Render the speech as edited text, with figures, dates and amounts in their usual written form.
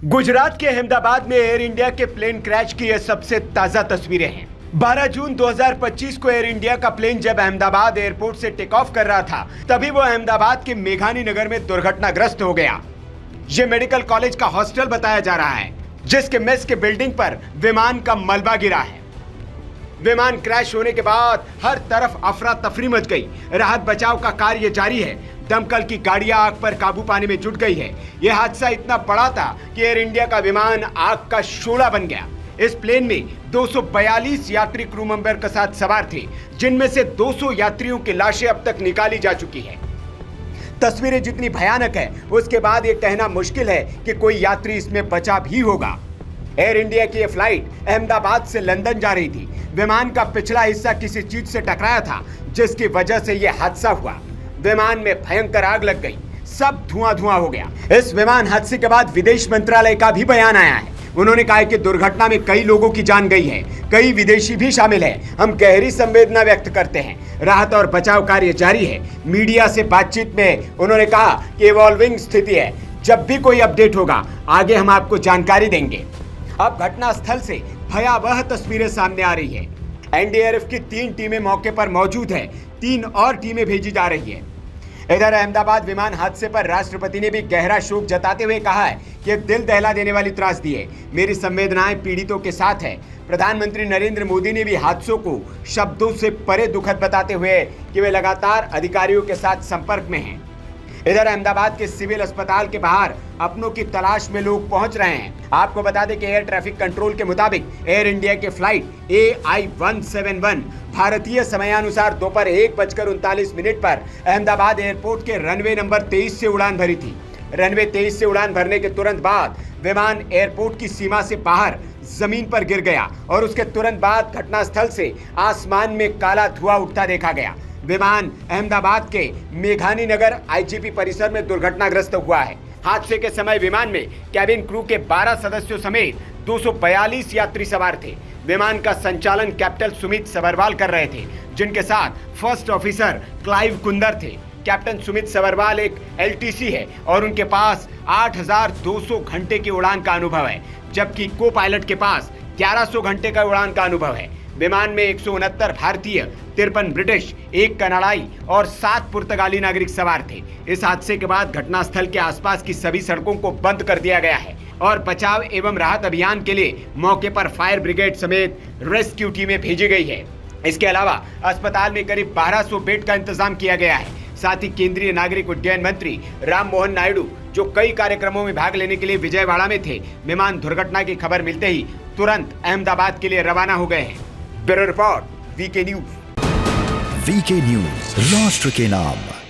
गुजरात के अहमदाबाद में air India के प्लेन क्रैश की ये सबसे ताजा तस्वीरें हैं। 12 जून 2025 को एयर इंडिया का प्लेन जब अहमदाबाद एयरपोर्ट से टेक ऑफ कर रहा था, तभी वो अहमदाबाद के मेघानी नगर में दुर्घटनाग्रस्त हो गया। ये मेडिकल कॉलेज का हॉस्टल बताया जा रहा है, जिसके मेस के बिल्डिंग पर विमान का मलबा गिरा है। विमान क्रैश होने के बाद हर तरफ अफरा तफरी मच गई। राहत बचाव का कार्य जारी है। दमकल की गाड़ियां आग पर काबू पाने में जुट गई है। यह हादसा इतना बड़ा था कि एयर इंडिया का विमान आग का शोला बन गया। इस प्लेन में 242 यात्री क्रू मेंबर के साथ सवार थे, जिनमें से 200 यात्रियों की लाशें अब तक निकाली जा चुकी है। तस्वीरें जितनी भयानक है, उसके बाद यह कहना मुश्किल है कि कोई यात्री इसमें बचा भी होगा। एयर इंडिया की यह फ्लाइट अहमदाबाद से लंदन जा रही थी। विमान का पिछला हिस्सा किसी चीज से टकराया था, जिसकी वजह से यह हादसा हुआ। विमान में भयंकर आग लग गई, सब धुआं धुआं हो गया। इस विमान हादसे के बाद विदेश मंत्रालय का भी बयान आया है। उन्होंने कहा है कि दुर्घटना में कई लोगों की जान गई है, कई विदेशी भी शामिल हैं। हम गहरी संवेदना व्यक्त करते हैं। राहत और बचाव कार्य जारी है। मीडिया से बातचीत में उन्होंने कहा कि इवॉल्विंग स्थिति है, जब भी कोई अपडेट होगा आगे हम आपको जानकारी देंगे। अब घटनास्थल से भयावह तस्वीरें सामने आ रही है। एनडीआरएफ की 3 टीमें मौके पर मौजूद है, 3 और टीमें भेजी जा रही है। इधर अहमदाबाद विमान हादसे पर राष्ट्रपति ने भी गहरा शोक जताते हुए कहा है कि दिल दहला देने वाली त्रासदी है। मेरी संवेदनाएं पीड़ितों के साथ है। प्रधानमंत्री नरेंद्र मोदी ने भी हादसों को शब्दों से परे दुखद बताते हुए कि वे लगातार अधिकारियों के साथ संपर्क में हैं। इधर अहमदाबाद के सिविल अस्पताल के बाहर अपनों की तलाश में लोग पहुंच रहे हैं। आपको बता दें कि एयर ट्रैफिक कंट्रोल के मुताबिक एयर इंडिया की फ्लाइट AI-171 भारतीय समयानुसार दोपहर 1:39 पर अहमदाबाद एयरपोर्ट के रनवे नंबर 23 से उड़ान भरी थी। रनवे 23 से उड़ान भरने के तुरंत बाद विमान एयरपोर्ट की सीमा से बाहर जमीन पर गिर गया और उसके तुरंत बाद घटनास्थल से आसमान में काला धुआं उठता देखा गया। विमान अहमदाबाद के मेघानी नगर IGP परिसर में दुर्घटनाग्रस्त हुआ है। हादसे के समय विमान में कैबिन क्रू के 12 सदस्यों समेत 242 यात्री सवार थे। विमान का संचालन कैप्टन सुमित सबरवाल कर रहे थे, जिनके साथ फर्स्ट ऑफिसर क्लाइव कुंदर थे। कैप्टन सुमित सबरवाल एक LTC है और उनके पास 8200 घंटे की उड़ान का अनुभव है, जबकि को पायलट के पास 1100 घंटे का उड़ान का अनुभव है। विमान में 169 भारतीय, 53 ब्रिटिश, 1 कनाडाई और 7 पुर्तगाली नागरिक सवार थे। इस हादसे के बाद घटनास्थल के आसपास की सभी सड़कों को बंद कर दिया गया है और बचाव एवं राहत अभियान के लिए मौके पर फायर ब्रिगेड समेत रेस्क्यू टीमें भेजी गई है। इसके अलावा अस्पताल में करीब 1200 बेड का इंतजाम किया गया है। साथ ही केंद्रीय नागरिक उड्डयन मंत्री राम मोहन नायडू, जो कई कार्यक्रमों में भाग लेने के लिए विजयवाड़ा में थे, विमान दुर्घटना की खबर मिलते ही तुरंत अहमदाबाद के लिए रवाना हो गए हैं। Bureau report, VK news. VK news, राष्ट्र के नाम।